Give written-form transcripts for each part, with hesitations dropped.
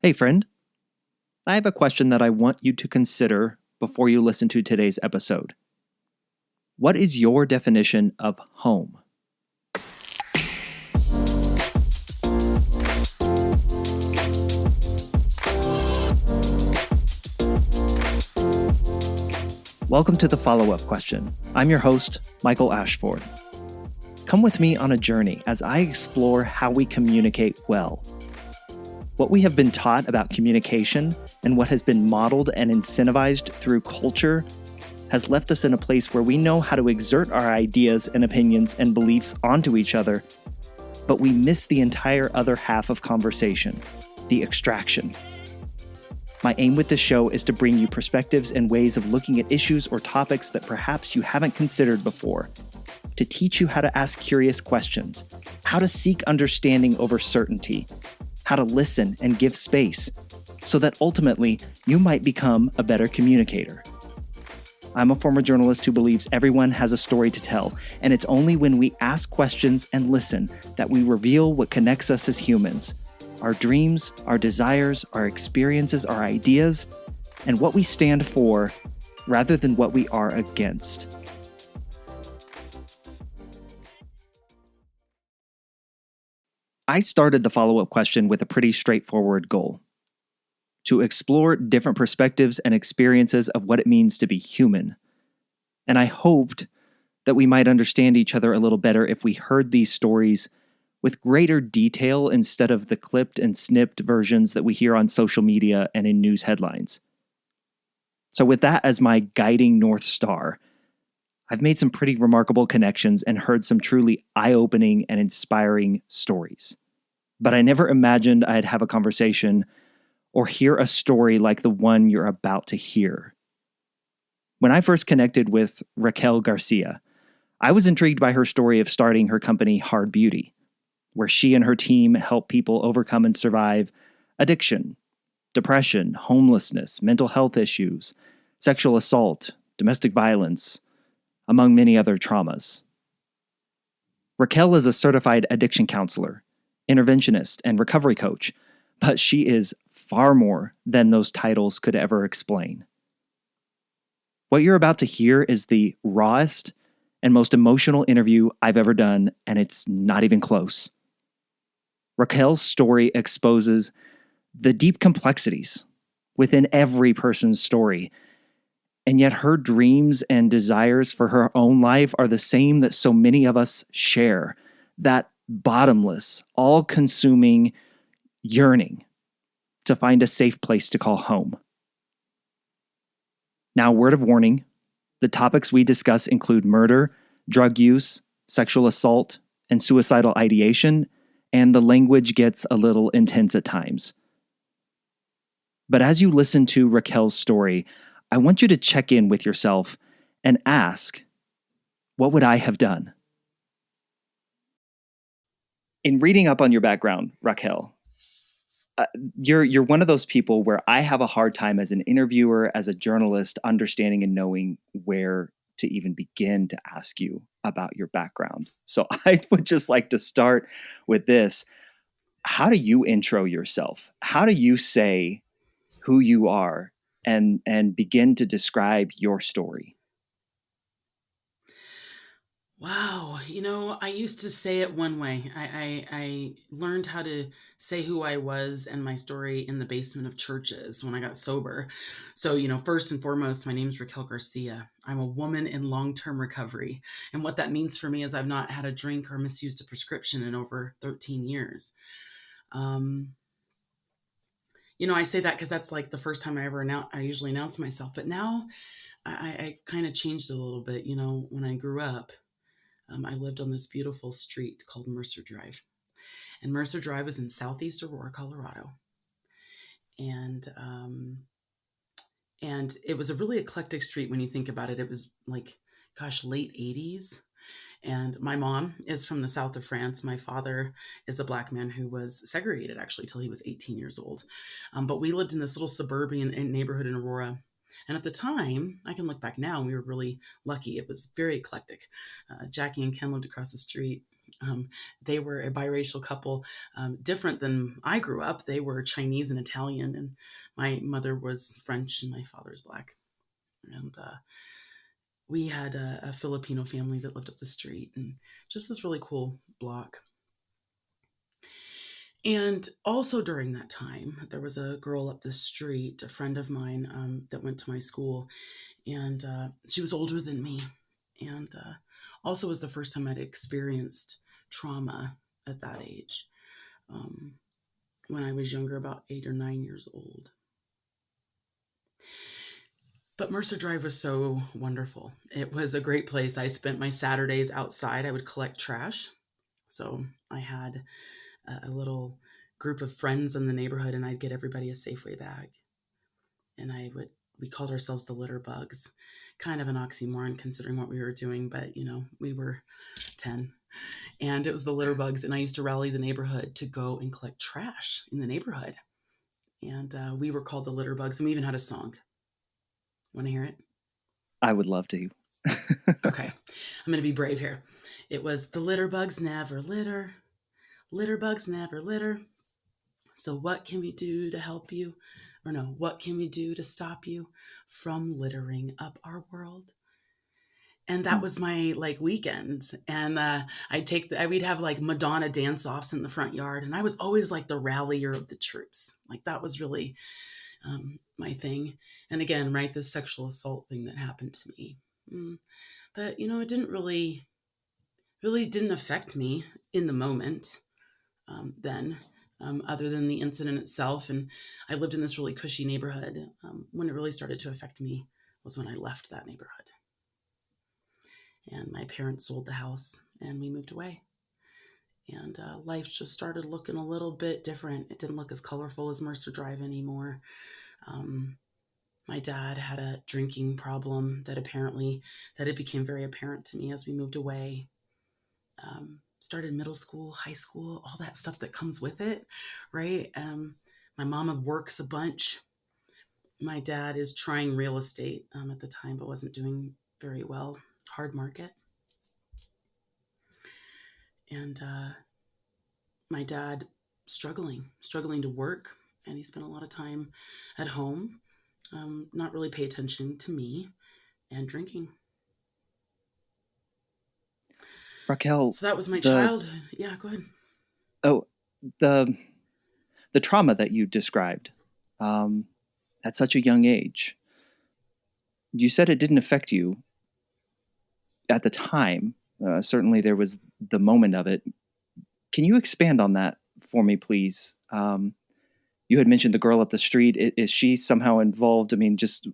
Hey, friend. I have a question that I want you to consider before you listen to today's episode. What is your definition of home? Welcome to the follow-up question. I'm your host, Michael Ashford. Come with me on a journey as I explore how we communicate well. What we have been taught about communication and what has been modeled and incentivized through culture has left us in a place where we know how to exert our ideas and opinions and beliefs onto each other, but we miss the entire other half of conversation, the extraction. My aim with this show is to bring you perspectives and ways of looking at issues or topics that perhaps you haven't considered before, to teach you how to ask curious questions, how to seek understanding over certainty, how to listen and give space, so that ultimately you might become a better communicator. I'm a former journalist who believes everyone has a story to tell, and it's only when we ask questions and listen that we reveal what connects us as humans, our dreams, our desires, our experiences, our ideas, and what we stand for rather than what we are against. I started the follow-up question with a pretty straightforward goal: to explore different perspectives and experiences of what it means to be human. And I hoped that we might understand each other a little better if we heard these stories with greater detail instead of the clipped and snipped versions that we hear on social media and in news headlines. So with that as my guiding North Star, I've made some pretty remarkable connections and heard some truly eye-opening and inspiring stories. But I never imagined I'd have a conversation or hear a story like the one you're about to hear. When I first connected with Racquel Garcia, I was intrigued by her story of starting her company HardBeauty, where she and her team help people overcome and survive addiction, depression, homelessness, mental health issues, sexual assault, domestic violence, among many other traumas. Racquel is a certified addiction counselor, interventionist, and recovery coach, but she is far more than those titles could ever explain. What you're about to hear is the rawest and most emotional interview I've ever done, and it's not even close. Racquel's story exposes the deep complexities within every person's story, and yet her dreams and desires for her own life are the same that so many of us share, that bottomless, all-consuming yearning to find a safe place to call home. Now, word of warning, the topics we discuss include murder, drug use, sexual assault, and suicidal ideation, and the language gets a little intense at times. But as you listen to Racquel's story, I want you to check in with yourself and ask, what would I have done? In reading up on your background, Racquel, you're one of those people where I have a hard time as an interviewer, as a journalist, understanding and knowing where to even begin to ask you about your background. So I would just like to start with this. How do you intro yourself? How do you say who you are and begin to describe your story? Wow, I used to say it one way. I learned how to say who I was and my story in the basement of churches when I got sober. So, first and foremost, my name's Racquel Garcia. I'm a woman in long-term recovery. And what that means for me is I've not had a drink or misused a prescription in over 13 years. Um, I say that because that's like the first time I usually announce myself. But now I kind of changed it a little bit. When I grew up, I lived on this beautiful street called Mercer Drive. And Mercer Drive is in southeast Aurora, Colorado. And it was a really eclectic street when you think about it. It was like, late 80s. And my mom is from the south of France. My father is a Black man who was segregated actually till he was 18 years old. But we lived in this little suburban neighborhood in Aurora. And at the time, I can look back now, and we were really lucky. It was very eclectic. Jackie and Ken lived across the street. Um, they were a biracial couple, different than I grew up. They were Chinese and Italian, and my mother was French and my father's black. And we had a Filipino family that lived up the street, and just this really cool block. And also during that time, there was a girl up the street, a friend of mine, that went to my school, and she was older than me, and also was the first time I'd experienced trauma at that age. Um, when I was younger, about 8 or 9 years old. But Mercer Drive was so wonderful. It was a great place. I spent my Saturdays outside. I would collect trash. So I had a little group of friends in the neighborhood, and I'd get everybody a Safeway bag. And we called ourselves the litter bugs. Kind of an oxymoron considering what we were doing, but we were 10. And it was the litter bugs. And I used to rally the neighborhood to go and collect trash in the neighborhood. And we were called the litter bugs. And we even had a song. Want to hear it? I would love to. Okay. I'm going to be brave here. It was the litter bugs never litter. Litter bugs never litter. So what can we do to help you? Or no, what can we do to stop you from littering up our world? And that Mm. was my weekends. And we'd have Madonna dance offs in the front yard. And I was always like the rallier of the troops. Like that was really my thing. And again, right, this sexual assault thing that happened to me. But it didn't really didn't affect me in the moment then, other than the incident itself. And I lived in this really cushy neighborhood. When it really started to affect me was when I left that neighborhood. And my parents sold the house and we moved away. And life just started looking a little bit different. It didn't look as colorful as Mercer Drive anymore. My dad had a drinking problem that it became very apparent to me as we moved away. Started middle school, high school, all that stuff that comes with it, right? My mom works a bunch. My dad is trying real estate at the time, but wasn't doing very well. Hard market. And my dad struggling to work, and he spent a lot of time at home, not really pay attention to me, and drinking. Racquel, So that was my the childhood. Yeah, go ahead. oh the the trauma that you described um, at such a young age. You said it didn't affect you at the time. Certainly, there was the moment of it. Can you expand on that for me, please? You had mentioned the girl up the street. Is she somehow involved? I mean, just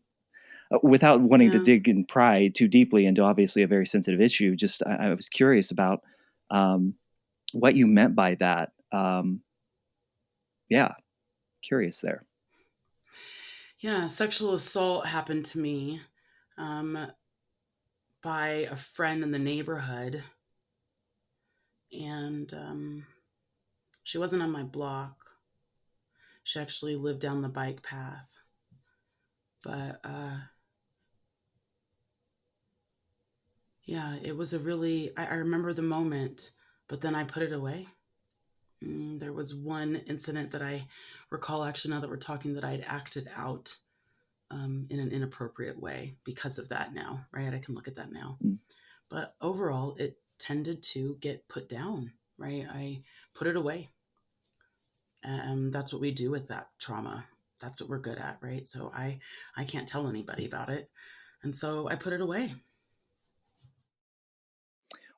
without wanting to Yeah. dig and pry too deeply into obviously a very sensitive issue, just I was curious about um, what you meant by that. Yeah, curious there. Yeah, sexual assault happened to me um, by a friend in the neighborhood. And she wasn't on my block. She actually lived down the bike path. But yeah, it was I remember the moment, but then I put it away. There was one incident that I recall, actually, now that we're talking, that I'd acted out in an inappropriate way because of that now, right? I can look at that now. Mm. But overall, it tended to get put down, right? I put it away. That's what we do with that trauma. That's what we're good at, right? So I can't tell anybody about it. And so I put it away.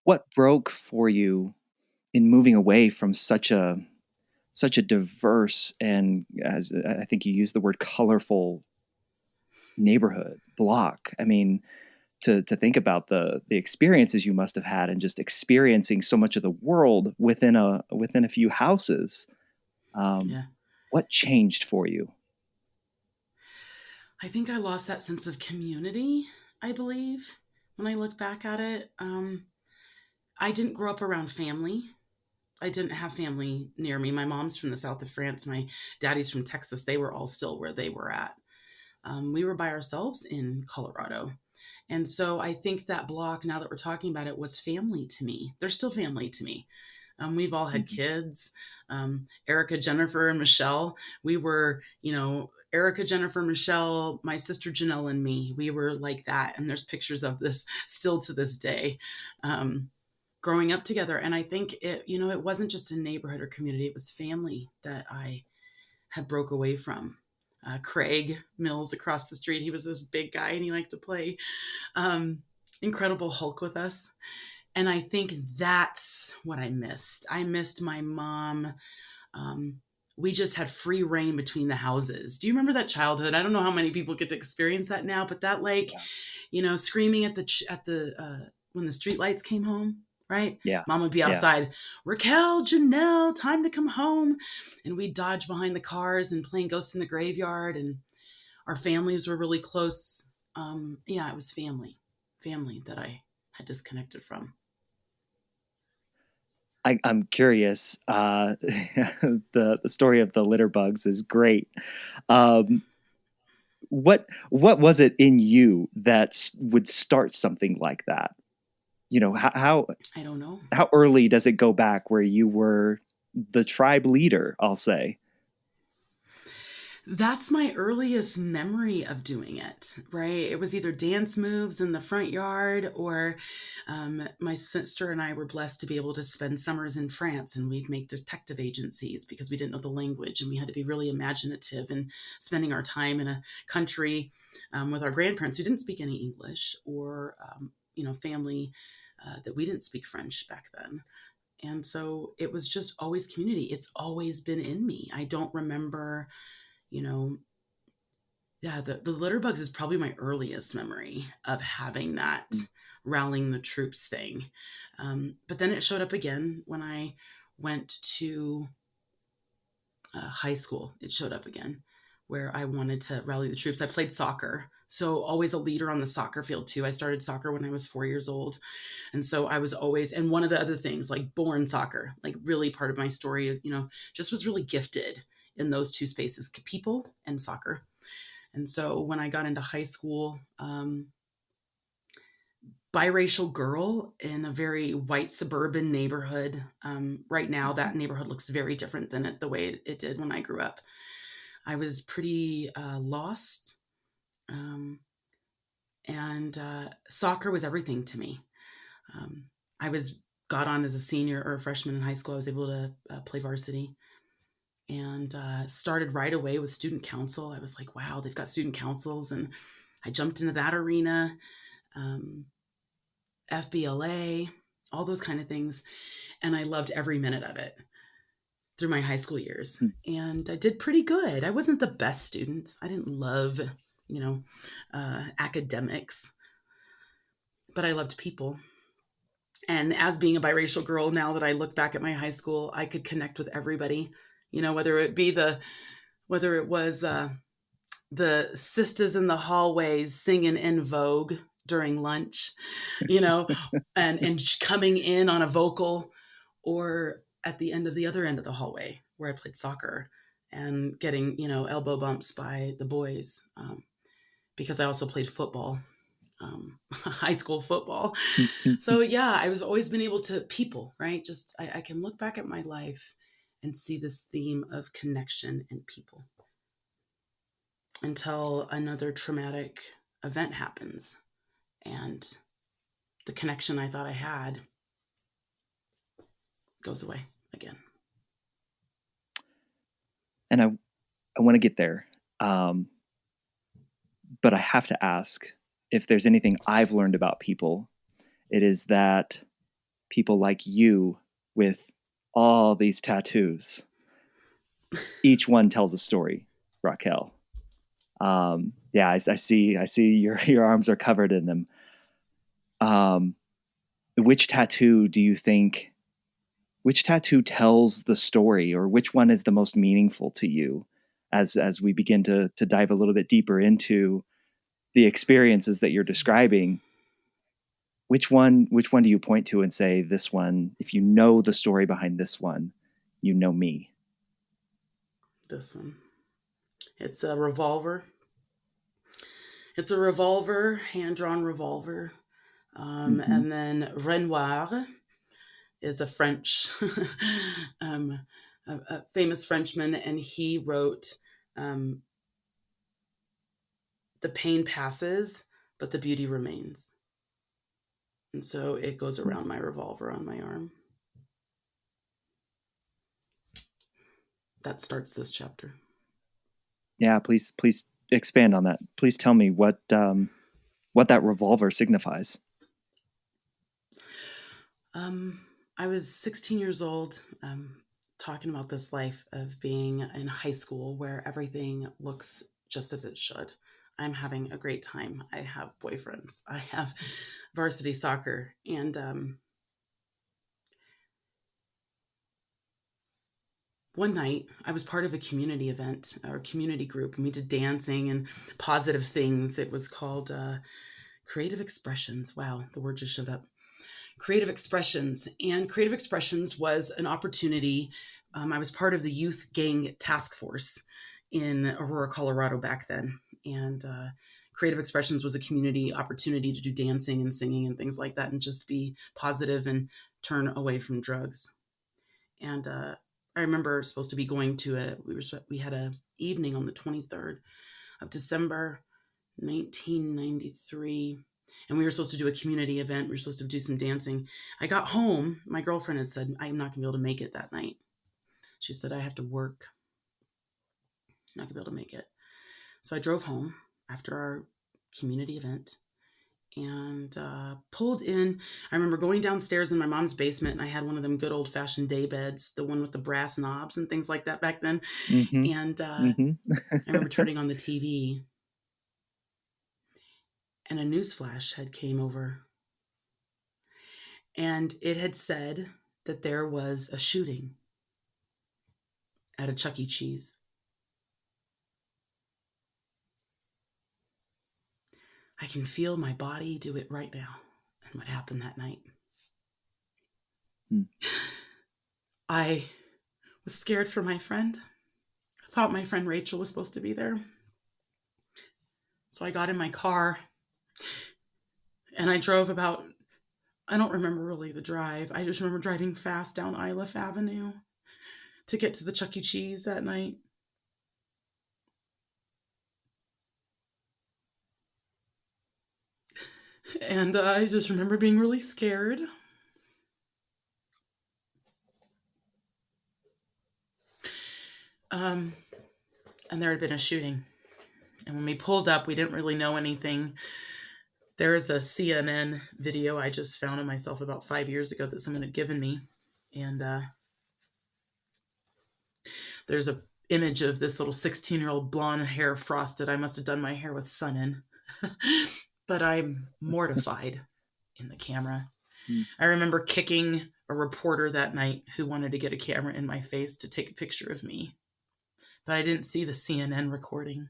What broke for you in moving away from such a diverse and, as I think you used the word, colorful neighborhood block? I mean, to think about the experiences you must have had and just experiencing so much of the world within a few houses. Um, Yeah. what changed for you? I think I lost that sense of community, I believe, when I look back at it. I didn't grow up around family. I didn't have family near me. My mom's from the south of France. My daddy's from Texas. They were all still where they were at. We were by ourselves in Colorado. And so I think that block, now that we're talking about it, was family to me. They're still family to me. We've all had Mhm. kids. Erica, Jennifer, and Michelle. We were, Erica, Jennifer, Michelle, my sister Janelle, and me. We were like that. And there's pictures of this still to this day, growing up together. And I think it wasn't just a neighborhood or community, it was family that I had broke away from. Craig Mills across the street, he was this big guy and he liked to play Incredible Hulk with us. And I think that's what I missed. I missed my mom. Um, we just had free reign between the houses. Do you remember that childhood? I don't know how many people get to experience that now, but that, like, Yeah. screaming at the when the street lights came home, right? Yeah. Mom would be Yeah. outside, Raquel, Janelle, time to come home. And we'd dodge behind the cars and playing Ghosts in the Graveyard. And our families were really close. Yeah, it was family that I had disconnected from. I'm curious. The story of the litter bugs is great. Um, what was it in you that would start something like that? I don't know. How early does it go back where you were the tribe leader? I'll say. That's my earliest memory of doing it, right? It was either dance moves in the front yard, or my sister and I were blessed to be able to spend summers in France, and we'd make detective agencies because we didn't know the language and we had to be really imaginative and spending our time in a country with our grandparents who didn't speak any English, or, family that we didn't speak French back then. And so it was just always community. It's always been in me. I don't remember, you know, yeah, the litter bugs is probably my earliest memory of having that Mm. rallying the troops thing. But then it showed up again when I went to high school. It showed up again where I wanted to rally the troops. I played soccer. So always a leader on the soccer field too. I started soccer when I was 4 years old. And so I was always, and one of the other things, like born soccer, like really part of my story is, just was really gifted in those two spaces, people and soccer. And so when I got into high school, biracial girl in a very white suburban neighborhood. Right now, that neighborhood looks very different than the way it did when I grew up. I was pretty lost, um, and soccer was everything to me. Um, I was got on as a senior or a freshman in high school. I was able to play varsity, and started right away with student council. I was like, wow, they've got student councils, and I jumped into that arena. Um, FBLA, all those kind of things. And I loved every minute of it through my high school years. Mm. And I did pretty good. I wasn't the best student. I didn't love, academics, but I loved people. And as being a biracial girl, now that I look back at my high school, I could connect with everybody, whether it was the sisters in the hallways singing In Vogue during lunch, you know, and coming in on a vocal, or at the end of the other end of the hallway where I played soccer and getting, elbow bumps by the boys, because I also played football, high school football. So yeah, I was always been able to people, right? Just I can look back at my life and see this theme of connection and people until another traumatic event happens, and the connection I thought I had goes away again. And I want to get there. Um, but I have to ask if there's anything I've learned about people, it is that people like you with all these tattoos, each one tells a story, Racquel. Yeah, I see your arms are covered in them. Um, which tattoo do you think, which tattoo tells the story, or which one is the most meaningful to you as we begin to dive a little bit deeper into the experiences that you're describing? Which one do you point to and say, this one, if you know the story behind this one, you know me? This one, it's a revolver. It's a revolver, hand-drawn revolver. Mm-hmm. And then Renoir is a French, um, a famous Frenchman, and he wrote, um, "The pain passes, but the beauty remains." And so it goes around my revolver on my arm. That starts this chapter. Yeah, please expand on that. Please tell me what that revolver signifies. Um, I was 16 years old, talking about this life of being in high school where everything looks just as it should. I'm having a great time. I have boyfriends. I have varsity soccer. And one night, I was part of a community event or community group, and we did dancing and positive things. It was called Creative Expressions. Wow, the word just showed up. Creative Expressions. And Creative Expressions was an opportunity. I was part of the youth gang task force in Aurora, Colorado back then. And Creative Expressions was a community opportunity to do dancing and singing and things like that and just be positive and turn away from drugs. And I remember supposed to be going to we had a evening on the 23rd of December 1993, and we were supposed to do a community event. We were supposed to do some dancing. I got home. My girlfriend had said, I'm not going to be able to make it that night. She said, I have to work. I'm not going to be able to make it. So I drove home after our community event and pulled in. I remember going downstairs in my mom's basement, and I had one of them good old fashioned day beds, the one with the brass knobs and things like that back then. Mm-hmm. And Mm-hmm. I remember turning on the TV, and a news flash had came over, and it had said that there was a shooting at a Chuck E. Cheese. I can feel my body do it right now. And what happened that night? Mm. I was scared for my friend. I thought my friend Rachel was supposed to be there. So I got in my car and I drove about, I don't remember really the drive. I just remember driving fast down Iliff Avenue to get to the Chuck E. Cheese that night. And I just remember being really scared. Um, and there had been a shooting. And when we pulled up, we didn't really know anything. There is a CNN video I just found of myself about 5 years ago that someone had given me. And there's a image of this little 16-year-old blonde hair frosted. I must have done my hair with sun in. But I'm mortified in the camera. Mm. I remember kicking a reporter that night who wanted to get a camera in my face to take a picture of me. But I didn't see the CNN recording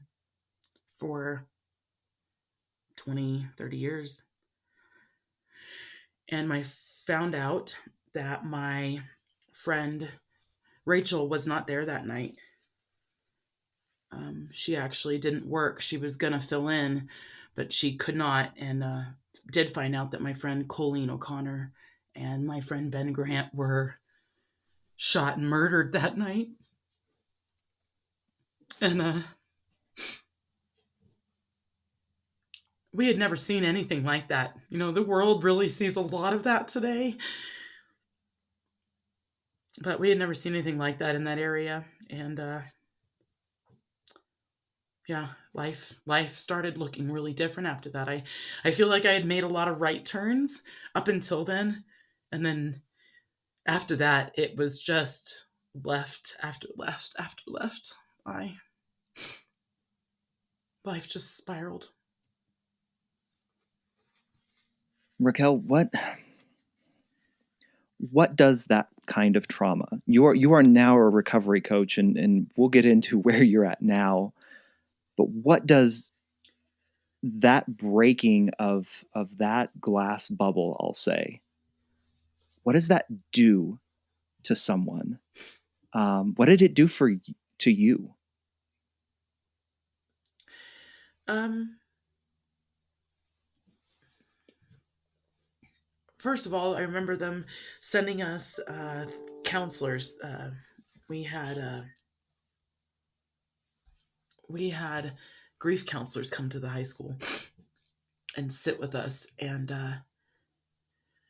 for 20, 30 years. And I found out that my friend Rachel was not there that night. She actually didn't work. She was going to fill in, but she could not, and did find out that my friend Colleen O'Connor and my friend Ben Grant were shot and murdered that night. And we had never seen anything like that. You know, the world really sees a lot of that today, but we had never seen anything like that in that area. And yeah, life started looking really different after that. I feel like I had made a lot of right turns up until then, and then after that it was just left after left after left. I Life just spiraled. Racquel, what does that kind of trauma? You are now a recovery coach, and we'll get into where you're at now. But what does that breaking of that glass bubble, I'll say, what does that do to someone? What did it do to you? Um first of all, I remember them sending us counselors. We had uh, we had grief counselors come to the high school and sit with us and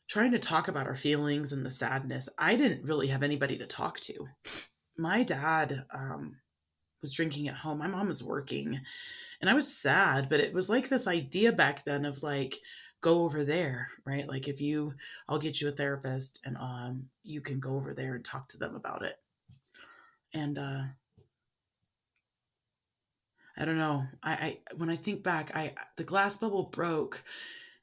trying to talk about our feelings and the sadness. I didn't really have anybody to talk to. My dad was drinking at home. My mom was working, and I was sad. But it was like this idea back then of like, go over there, right? Like if you, I'll get you a therapist, and you can go over there and talk to them about it. And I don't know. I when I think back, I the glass bubble broke,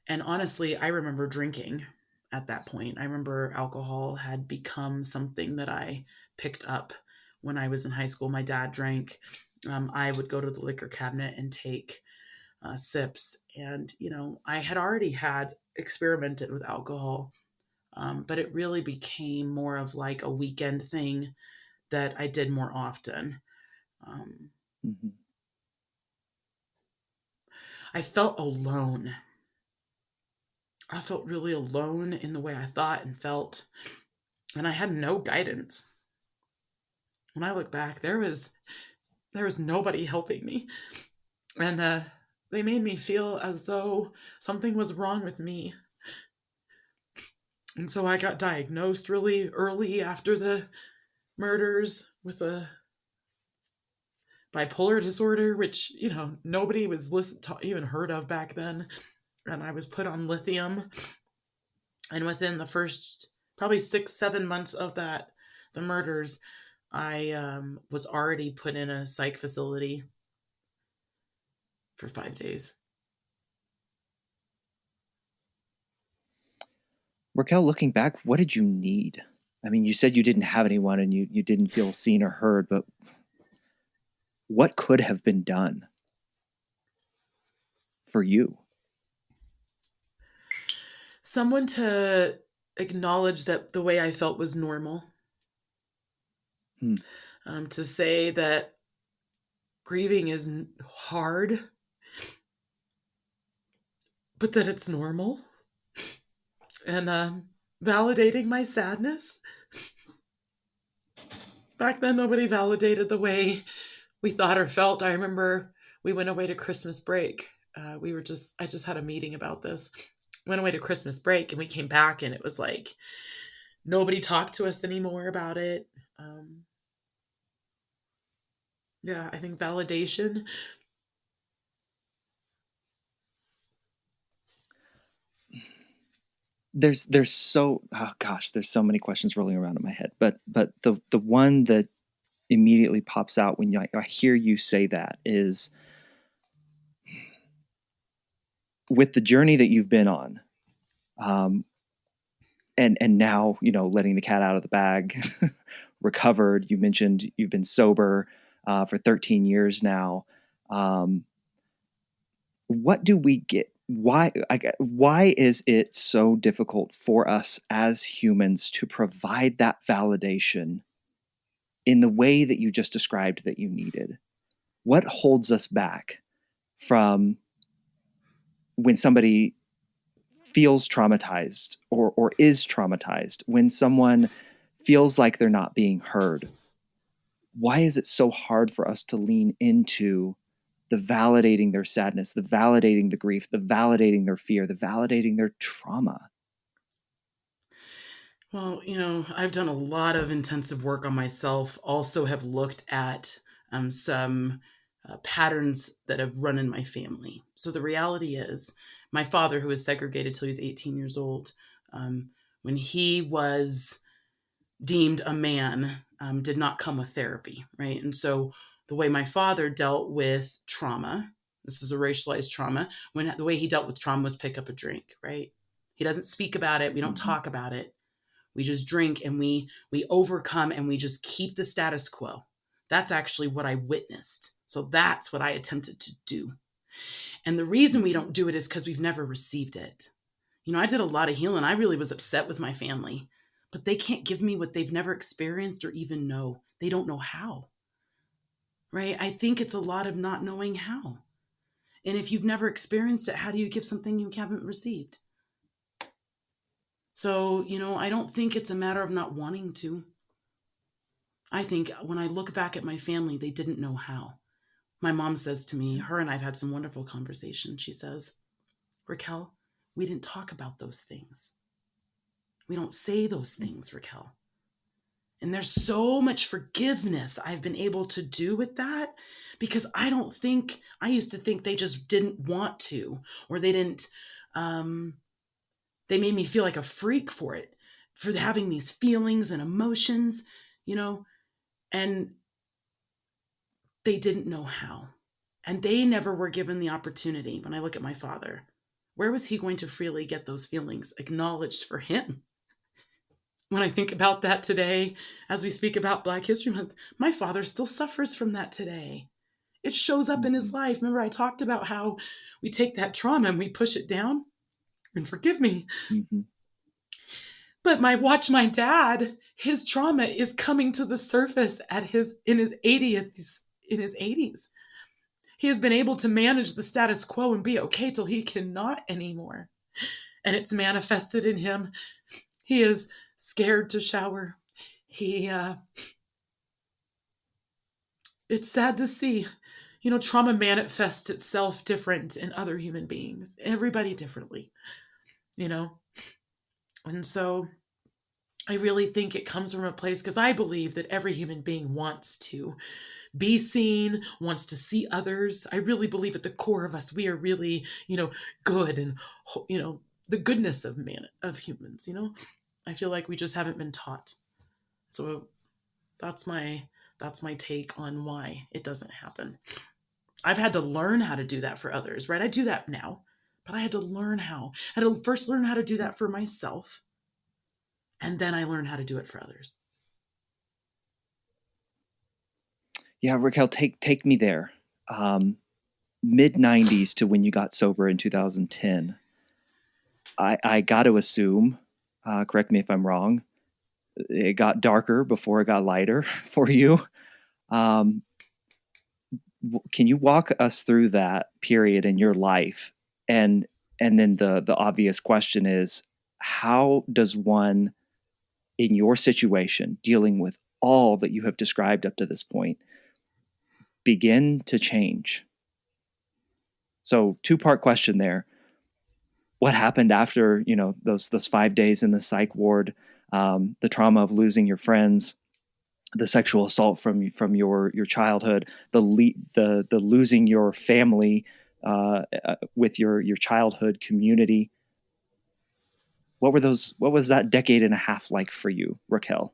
and honestly, I remember drinking at that point. I remember alcohol had become something that I picked up when I was in high school. My dad drank. I would go to the liquor cabinet and take sips, and I had already had experimented with alcohol, but it really became more of like a weekend thing that I did more often. Um, Mhm. I felt alone. I felt really alone in the way I thought and felt, and I had no guidance. When I look back, there was nobody helping me, and they made me feel as though something was wrong with me. And so I got diagnosed really early after the murders with a bipolar disorder, which nobody was even heard of back then. And I was put on lithium, and within the first probably 6 7 months of the murders, I was already put in a psych facility for 5 days. Raquel, looking back, what did you need? I mean, you said you didn't have anyone and you didn't feel seen or heard, but what could have been done for you? Someone to acknowledge that the way I felt was normal, Hmm. to say that grieving is hard, but that it's normal, and validating my sadness. Back then, nobody validated the way we thought or felt. I remember we went away to Christmas break. I just had a meeting about this. Went away to Christmas break, and we came back, and it was like nobody talked to us anymore about it. Um, yeah, I think validation. There's so, oh gosh, there's so many questions rolling around in my head, but the one that immediately pops out when I hear you say that is, with the journey that you've been on, um, and now letting the cat out of the bag, recovered. You mentioned you've been sober for 13 years now. Um, what do we get? Why is it so difficult for us as humans to provide that validation in the way that you just described that you needed? What holds us back from when somebody feels traumatized or is traumatized, when someone feels like they're not being heard? Why is it so hard for us to lean into the validating their sadness, the validating the grief, the validating their fear, the validating their trauma? Well, I've done a lot of intensive work on myself. Also, have looked at some patterns that have run in my family. So the reality is, my father, who was segregated till he was 18 years old, um, when he was deemed a man, did not come with therapy, right? And so the way my father dealt with trauma, this is a racialized trauma, when the way he dealt with trauma was pick up a drink, right? He doesn't speak about it. We don't Mm-hmm. talk about it. We just drink, and we overcome, and we just keep the status quo. That's actually what I witnessed. So that's what I attempted to do. And the reason we Mm-hmm. don't do it is because we've never received it. I did a lot of healing. I really was upset with my family, but they can't give me what they've never experienced or even know. They don't know how, right? I think it's a lot of not knowing how. And if you've never experienced it, how do you give something you haven't received? So, I don't think it's a matter of not wanting to. I think when I look back at my family, they didn't know how. My mom says to me, her and I've had some wonderful conversations. She says, Racquel, we didn't talk about those things. We don't say those things, Racquel. And there's so much forgiveness I've been able to do with that because I used to think they just didn't want to, or um, they made me feel like a freak for it, for having these feelings and emotions, you know, and they didn't know how. And they never were given the opportunity. When I look at my father, where was he going to freely get those feelings acknowledged for him? When I think about that today, as we speak about Black History Month, my father still suffers from that today. It shows up in his Mhm. life. Remember, I talked about how we take that trauma and we push it down? And forgive me, Mhm. but watch my dad, his trauma is coming to the surface in his 80s. He has been able to manage the status quo and be okay till he cannot anymore. And it's manifested in him. He is scared to shower. He It's sad to see. Trauma manifests itself different in other human beings, everybody differently, you know? And so I really think it comes from a place because I believe that every human being wants to be seen, wants to see others. I really believe at the core of us, we are really, good and, the goodness of humans. I feel like we just haven't been taught. So that's my that's my take on why it doesn't happen. I've had to learn how to do that for others, right? I do that now, but I had to learn how. I had to first learn how to do that for myself, and then I learned how to do it for others. Yeah, Raquel, take me there. Mid 90s to when you got sober in 2010. I got to assume, correct me if I'm wrong, it got darker before it got lighter for you. Um, can you walk us through that period in your life? And then the obvious question is, how does one in your situation, dealing with all that you have described up to this point, begin to change? So, two-part question there. What happened after those 5 days in the psych ward, the trauma of losing your friends, the sexual assault from your childhood, the losing your family with your childhood community. What was that decade and a half like for you, Raquel?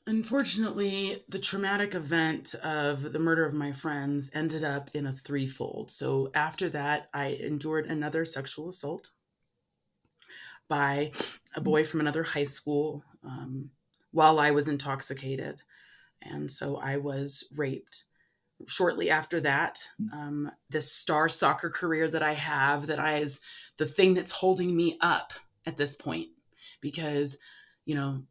Unfortunately, the traumatic event of the murder of my friends ended up in a threefold. So after that, I endured another sexual assault by a boy from another high school while I was intoxicated. And so I was raped. Shortly after that, this star soccer career that I have, is the thing that's holding me up at this point because, you know,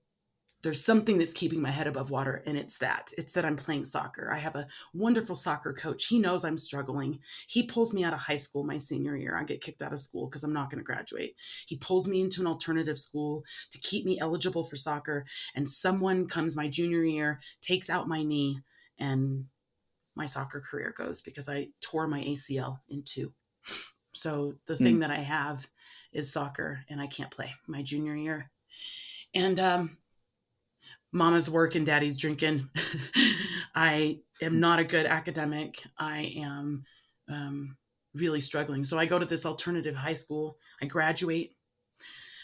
there's something that's keeping my head above water, and it's that I'm playing soccer. I have a wonderful soccer coach. He knows I'm struggling. He pulls me out of high school my senior year. I get kicked out of school because I'm not going to graduate. He pulls me into an alternative school to keep me eligible for soccer, and someone comes my junior year, takes out my knee, and my soccer career goes because I tore my ACL in two. So the thing Mm. that I have is soccer, and I can't play my junior year. And mama's work and daddy's drinking. I am not a good academic. I am really struggling. So I go to this alternative high school. I graduate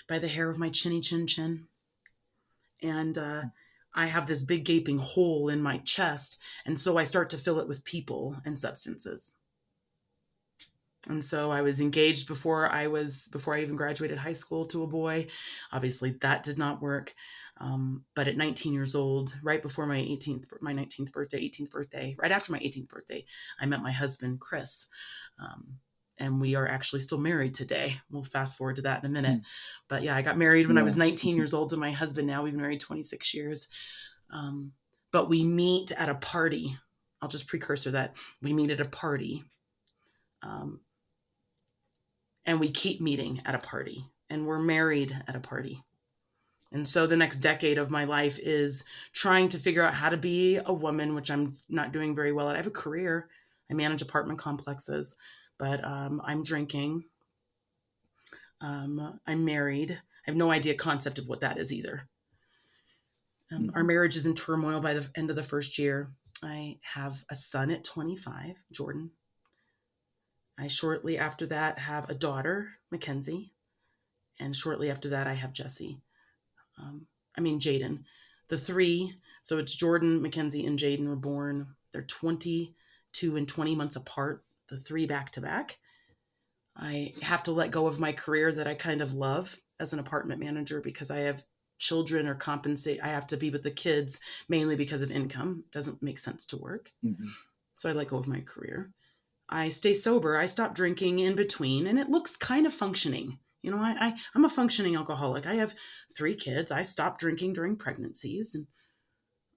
by the hair of my chinny chin chin. And I have this big gaping hole in my chest. And so I start to fill it with people and substances. And so I was engaged before I even graduated high school to a boy. Obviously, that did not work. But at 19 years old, right before my 19th birthday, right after my 18th birthday, I met my husband, Chris. And we are actually still married today. We'll fast forward to that in a minute. Mm. But yeah, I got married when I was Yeah. 19 years old to my husband. Now we've been married 26 years. But we meet at a party. I'll just precursor that. We meet at a party. Um, and we keep meeting at a party. and we're married at a party. And so the next decade of my life is trying to figure out how to be a woman, which I'm not doing very well at. I have a career. I manage apartment complexes, but I'm drinking. I'm married. I have no idea concept of what that is either. Our marriage is in turmoil by the end of the first year. I have a son at 25, Jordan. I shortly after that have a daughter, Mackenzie. And shortly after that, I have Jesse. Jaden. The three, so it's Jordan, Mackenzie, and Jaden were born. They're 22 and 20 months apart, the three back to back. I have to let go of my career that I kind of love as an apartment manager because I have children or compensate. I have to be with the kids mainly because of income. It doesn't make sense to work. Mm-hmm. So I let go of my career. I stay sober. I stop drinking in between, and it looks kind of functioning. You know, I'm a functioning alcoholic. I have 3 kids. I stopped drinking during pregnancies, and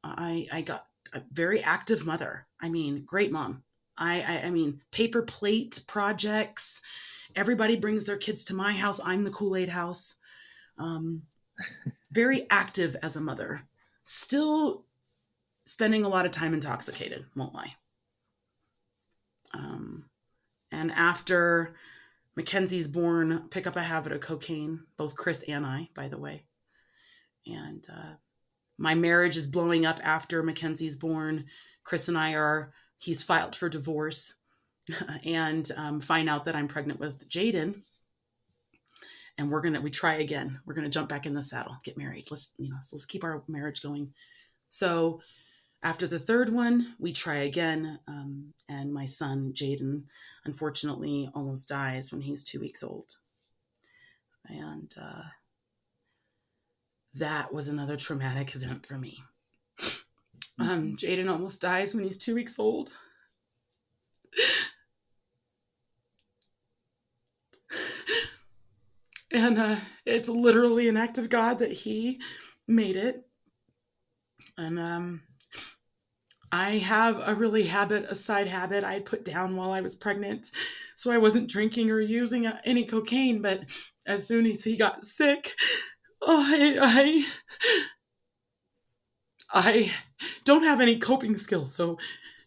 I got a very active mother. I mean, great mom. I mean, paper plate projects. Everybody brings their kids to my house. I'm the Kool-Aid house. Very active as a mother. Still spending a lot of time intoxicated, won't lie. And after Mackenzie's born, pick up a habit of cocaine, both Chris and I, by the way. And my marriage is blowing up after Mackenzie's born. Chris and I he's filed for divorce and find out that I'm pregnant with Jaden. And we try again. We're going to jump back in the saddle, get married. Let's keep our marriage going. So after the third one, we try again. And my son, Jaden, unfortunately almost dies when he's 2 weeks old. And that was another traumatic event for me. Jaden almost dies when he's 2 weeks old. And it's literally an act of God that he made it. And I have a side habit I put down while I was pregnant. So I wasn't drinking or using any cocaine, but as soon as he got sick, I don't have any coping skills. So,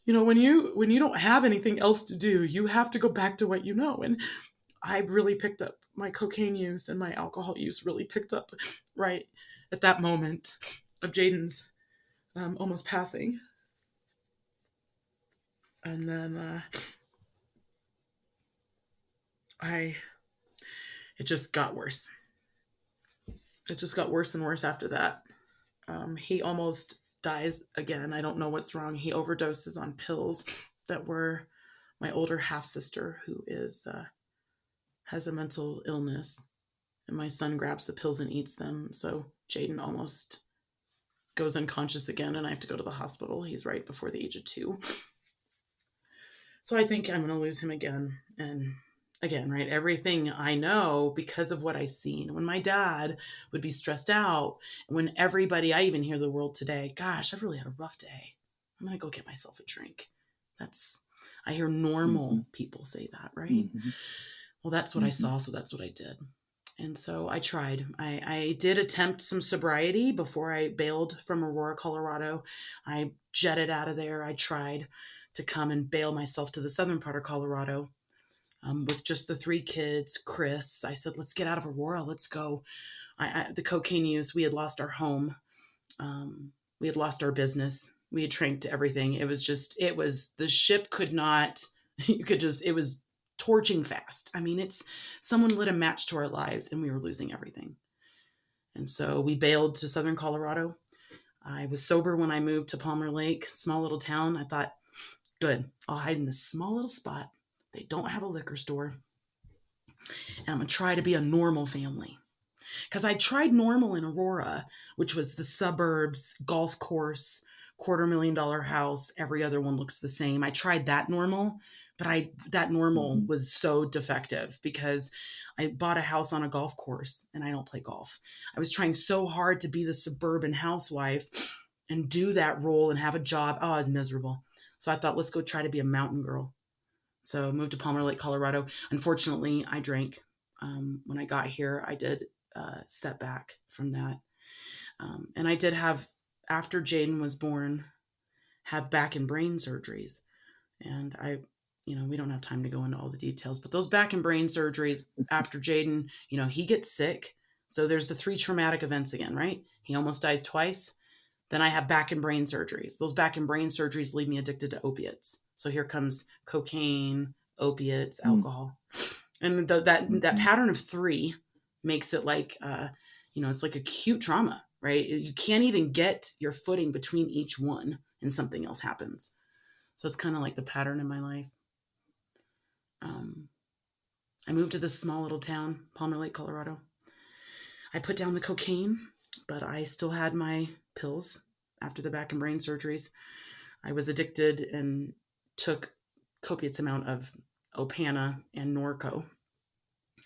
when you don't have anything else to do, you have to go back to what you know. And I really picked up my cocaine use, and my alcohol use really picked up right at that moment of Jaden's almost passing. And then it just got worse. It just got worse and worse after that. He almost dies again. I don't know what's wrong. He overdoses on pills that were my older half-sister who has a mental illness. And my son grabs the pills and eats them. So Jaden almost goes unconscious again, and I have to go to the hospital. He's right before the age of 2. So I think I'm going to lose him again. And again, right, everything I know because of what I've seen. When my dad would be stressed out, when everybody, I even hear the world today, gosh, I've really had a rough day. I'm going to go get myself a drink. I hear normal people say that, right? Mm-hmm. Well, that's what I saw, so that's what I did. And so I tried. I did attempt some sobriety before I bailed from Aurora, Colorado. I jetted out of there. I tried to come and bail myself to the southern part of Colorado with just the 3 kids. Chris, I said, let's get out of Aurora. Let's go. The cocaine use, we had lost our home. We had lost our business. We had tranked everything. The ship could not, it was torching fast. I mean, someone lit a match to our lives and we were losing everything. And so we bailed to southern Colorado. I was sober when I moved to Palmer Lake, small little town. I thought, good, I'll hide in this small little spot. They don't have a liquor store. And I'm going to try to be a normal family. Because I tried normal in Aurora, which was the suburbs, golf course, $250,000 house. Every other one looks the same. I tried that normal, but that normal was so defective because I bought a house on a golf course and I don't play golf. I was trying so hard to be the suburban housewife and do that role and have a job. Oh, I was miserable. So I thought, let's go try to be a mountain girl. So I moved to Palmer Lake, Colorado. Unfortunately, I drank. When I got here, I did step back from that. And I did have, after Jaden was born, have back and brain surgeries. And we don't have time to go into all the details, but those back and brain surgeries after Jaden, he gets sick. So there's the 3 traumatic events again, right? He almost dies twice. Then I have back and brain surgeries. Those back and brain surgeries leave me addicted to opiates. So here comes cocaine, opiates, alcohol. And that pattern of 3 makes it like, it's like acute trauma, right? You can't even get your footing between each one and something else happens. So it's kind of like the pattern in my life. I moved to this small little town, Palmer Lake, Colorado. I put down the cocaine, but I still had my pills after the back and brain surgeries. I was addicted and took copious amount of Opana and Norco.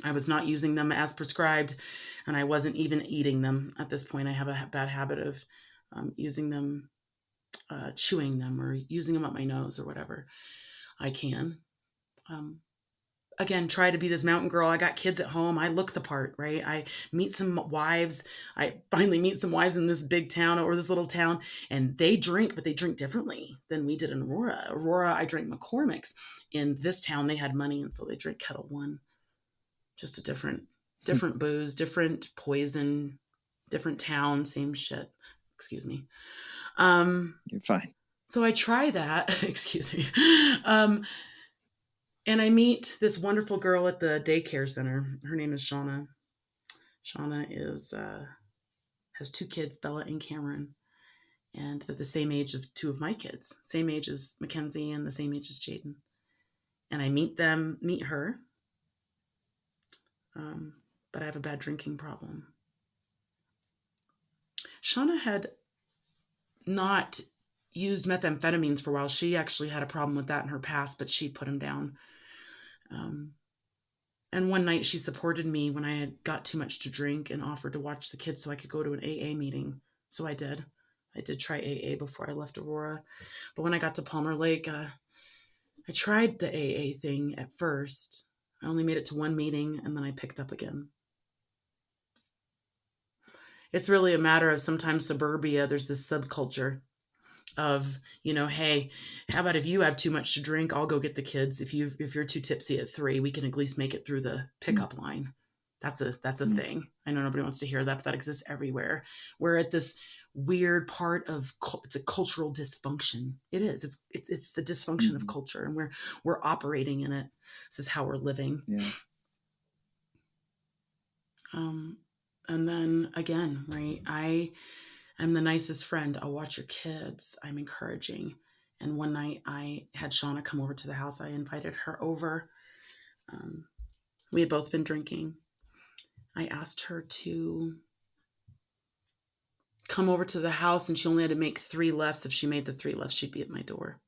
I was not using them as prescribed, and I wasn't even eating them. At this point, I have a bad habit of using them, chewing them, or using them up my nose or whatever I can. Again, try to be this mountain girl. I got kids at home. I look the part, right? I meet some wives. I finally meet some wives in this big town or this little town, and they drink, but they drink differently than we did in Aurora. Aurora, I drank McCormick's. In this town, they had money, and so they drink Kettle One. Just a different booze, different poison, different town, same shit. Excuse me. You're fine. So I try that. Excuse me. And I meet this wonderful girl at the daycare center. Her name is Shauna. Shauna has 2 kids, Bella and Cameron, and they're the same age of 2 of my kids, same age as Mackenzie and the same age as Jaden. And I meet her, but I have a bad drinking problem. Shauna had not used methamphetamines for a while. She actually had a problem with that in her past, but she put them down. And one night she supported me when I had got too much to drink and offered to watch the kids so I could go to an AA meeting. So I did. I did try AA before I left Aurora. But when I got to Palmer Lake, I tried the AA thing at first. I only made it to 1 meeting, and then I picked up again. It's really a matter of sometimes suburbia, there's this subculture of, hey, how about if you have too much to drink, I'll go get the kids. If you're too tipsy at 3, we can at least make it through the pickup line. That's a thing. I know nobody wants to hear that, but that exists everywhere. We're at this weird part of it's a cultural dysfunction. It is. It's the dysfunction of culture, and we're operating in it. This is how we're living. Yeah. And then again, right? I'm the nicest friend. I'll watch your kids. I'm encouraging. And one night I had Shauna come over to the house. I invited her over. We had both been drinking. I asked her to come over to the house, and she only had to make 3 lefts. If she made the 3 lefts, she'd be at my door.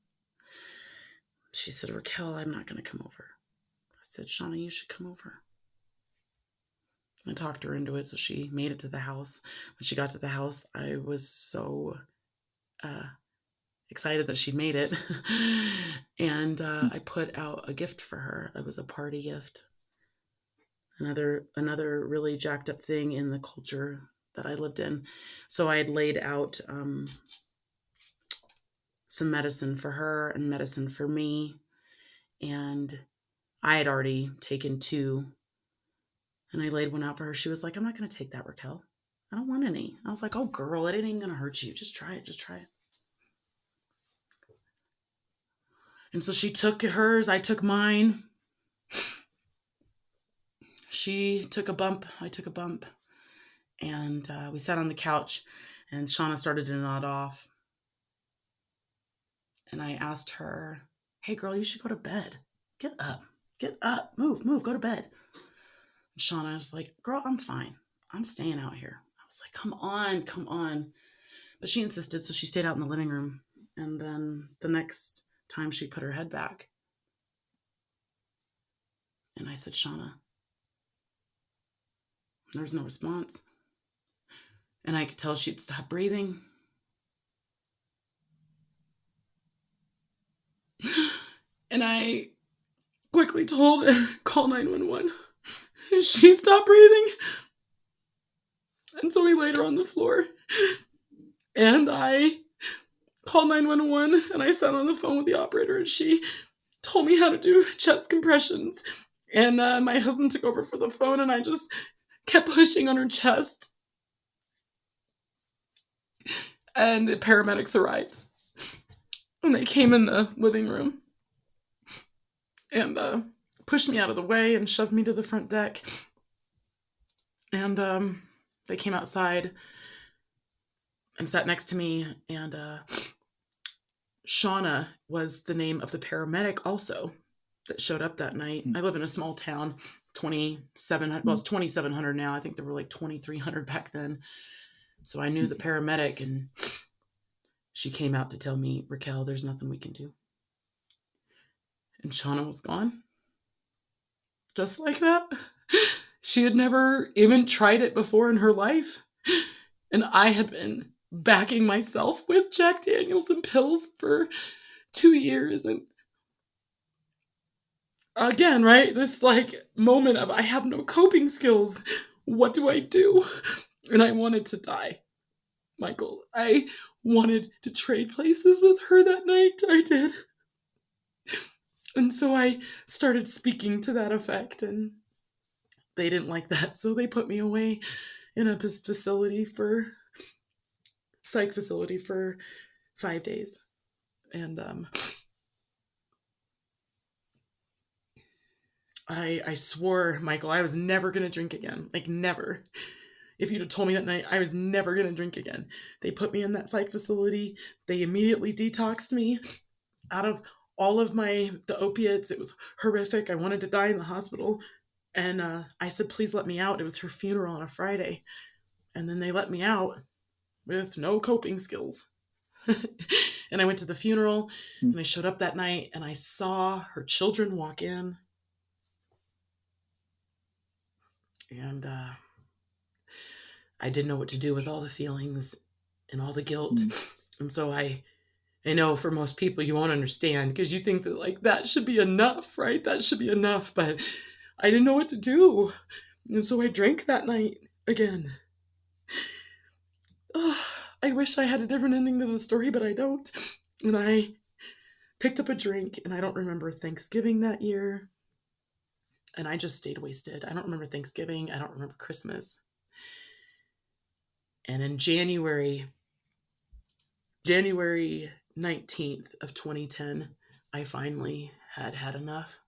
She said, Racquel, I'm not going to come over. I said, Shauna, you should come over. I talked her into it, so she made it to the house. When she got to the house, I was so excited that she'd made it. And I put out a gift for her. It was a party gift. Another really jacked up thing in the culture that I lived in. So I had laid out some medicine for her and medicine for me. And I had already taken 2. And I laid one out for her. She was like, I'm not going to take that, Racquel. I don't want any. I was like, oh, girl, it ain't even going to hurt you. Just try it. Just try it. And so she took hers. I took mine. She took a bump. I took a bump. And we sat on the couch, and Shauna started to nod off. And I asked her, hey, girl, you should go to bed. Get up. Get up. Move. Go to bed. And Shauna was like, girl, I'm fine. I'm staying out here. I was like, come on. But she insisted, so she stayed out in the living room. And then the next time she put her head back. And I said, Shauna. There's no response. And I could tell she'd stopped breathing. And I quickly told her, call 911. She stopped breathing. And so we laid her on the floor. And I called 911 and I sat on the phone with the operator and she told me how to do chest compressions. And my husband took over for the phone and I just kept pushing on her chest. And the paramedics arrived. And they came in the living room and pushed me out of the way and shoved me to the front deck. And they came outside and sat next to me. And Shauna was the name of the paramedic also that showed up that night. I live in a small town, 2,700. Well, it's 2,700 now. I think there were like 2,300 back then. So I knew the paramedic, and she came out to tell me, Racquel, there's nothing we can do. And Shauna was gone. Just like that. She had never even tried it before in her life. And I had been backing myself with Jack Daniels and pills for 2 years. And again, right, this like moment of I have no coping skills. What do I do? And I wanted to die, Michael. I wanted to trade places with her that night. I did. And so I started speaking to that effect, and they didn't like that. So they put me away in a psych facility for 5 days. And I swore, Michael, I was never going to drink again. Like, never. If you'd have told me that night, I was never going to drink again. They put me in that psych facility. They immediately detoxed me out of all of the opiates. It was horrific. I wanted to die in the hospital. And I said, please let me out. It was her funeral on a Friday. And then they let me out with no coping skills. And I went to the funeral and I showed up that night and I saw her children walk in. And I didn't know what to do with all the feelings and all the guilt. And so I know for most people you won't understand because you think that like that should be enough, right? That should be enough. But I didn't know what to do. And so I drank that night again. Oh, I wish I had a different ending to the story, but I don't. And I picked up a drink, and I don't remember Thanksgiving that year. And I just stayed wasted. I don't remember Thanksgiving. I don't remember Christmas. And in January 19th of 2010, I finally had enough.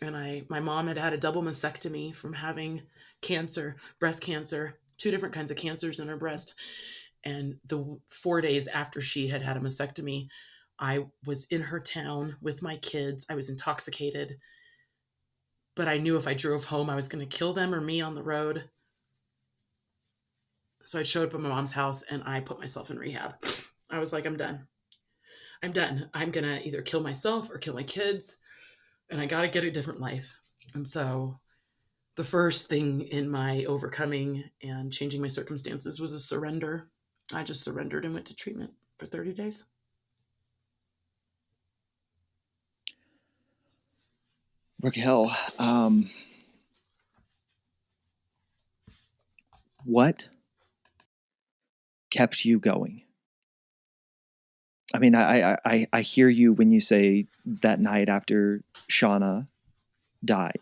And my mom had a double mastectomy from having cancer, breast cancer, 2 different kinds of cancers in her breast. And the 4 days after she had a mastectomy, I was in her town with my kids. I was intoxicated. But I knew if I drove home, I was going to kill them or me on the road. So I showed up at my mom's house and I put myself in rehab. I was like, I'm done. I'm done. I'm going to either kill myself or kill my kids. And I got to get a different life. And so the first thing in my overcoming and changing my circumstances was a surrender. I just surrendered and went to treatment for 30 days. Racquel, what kept you going? I mean, I hear you when you say that night after Shauna died,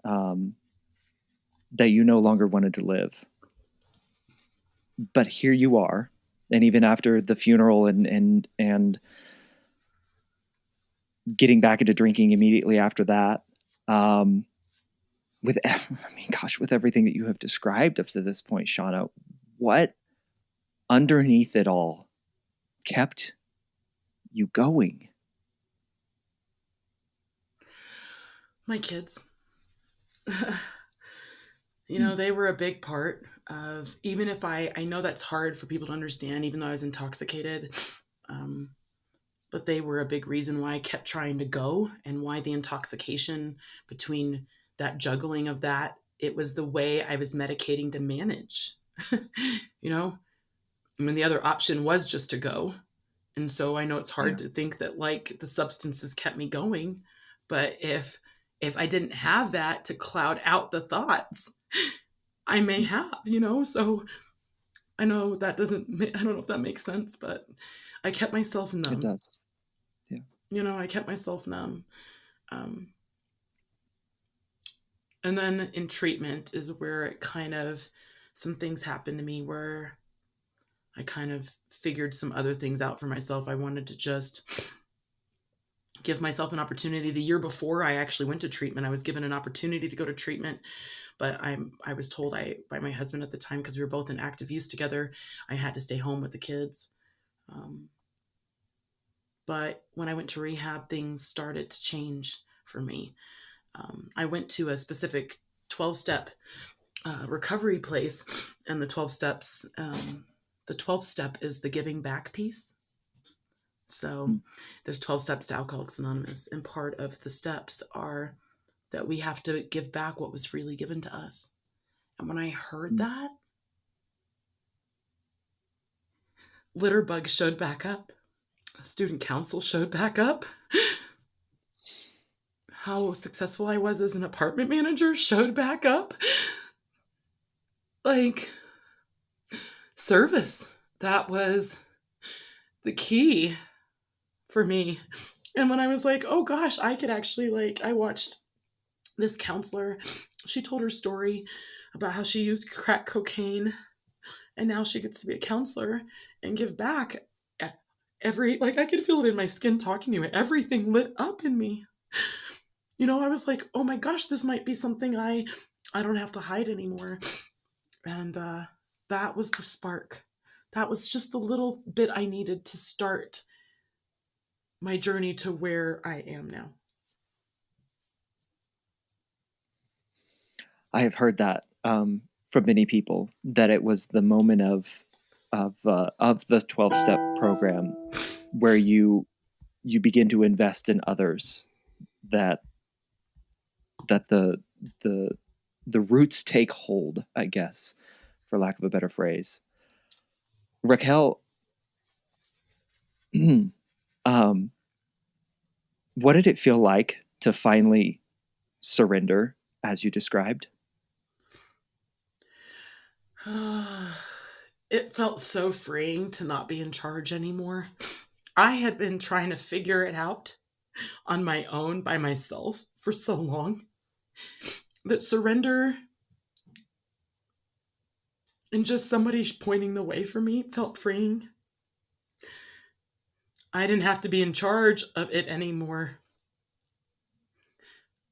that you no longer wanted to live. But here you are, and even after the funeral and getting back into drinking immediately after that, with everything that you have described up to this point, Shauna, what underneath it all kept you going? My kids. They were a big part of, even if I know that's hard for people to understand, even though I was intoxicated, but they were a big reason why I kept trying to go and why the intoxication, between that juggling of that, it was the way I was medicating to manage, I mean, the other option was just to go. And so I know it's hard to think that like the substances kept me going, but if if I didn't have that to cloud out the thoughts, I may have, So I know that I don't know if that makes sense, but I kept myself It numb. does. Yeah. I kept myself numb. Um, and then in treatment is where some things happened to me where I kind of figured some other things out for myself. I wanted to just give myself an opportunity. The year before I actually went to treatment, I was given an opportunity to go to treatment, but I was told by my husband at the time, because we were both in active use together, I had to stay home with the kids. But when I went to rehab, things started to change for me. I went to a specific 12-step recovery place, and the 12th step is the giving back piece. So Mm. there's 12 steps to Alcoholics Anonymous, and part of the steps are that we have to give back what was freely given to us. And when I heard Mm. that, litter bugs showed back up, student council showed back up, how successful I was as an apartment manager showed back up. Like, service, that was the key for me. And when I was like, oh gosh, I could actually, I watched this counselor. She told her story about how she used crack cocaine, and now she gets to be a counselor and give back. I could feel it in my skin talking to you. Everything lit up in me. I was like, oh my gosh, this might be something I don't have to hide anymore. And that was the spark. That was just the little bit I needed to start my journey to where I am now. I have heard that from many people, that it was the moment of the 12-step program where you begin to invest in others, that the the the roots take hold, I guess, for lack of a better phrase. Racquel, um, what did it feel like to finally surrender, as you described? It felt so freeing to not be in charge anymore. I had been trying to figure it out on my own by myself for so long that surrender and just somebody pointing the way for me felt freeing. I didn't have to be in charge of it anymore.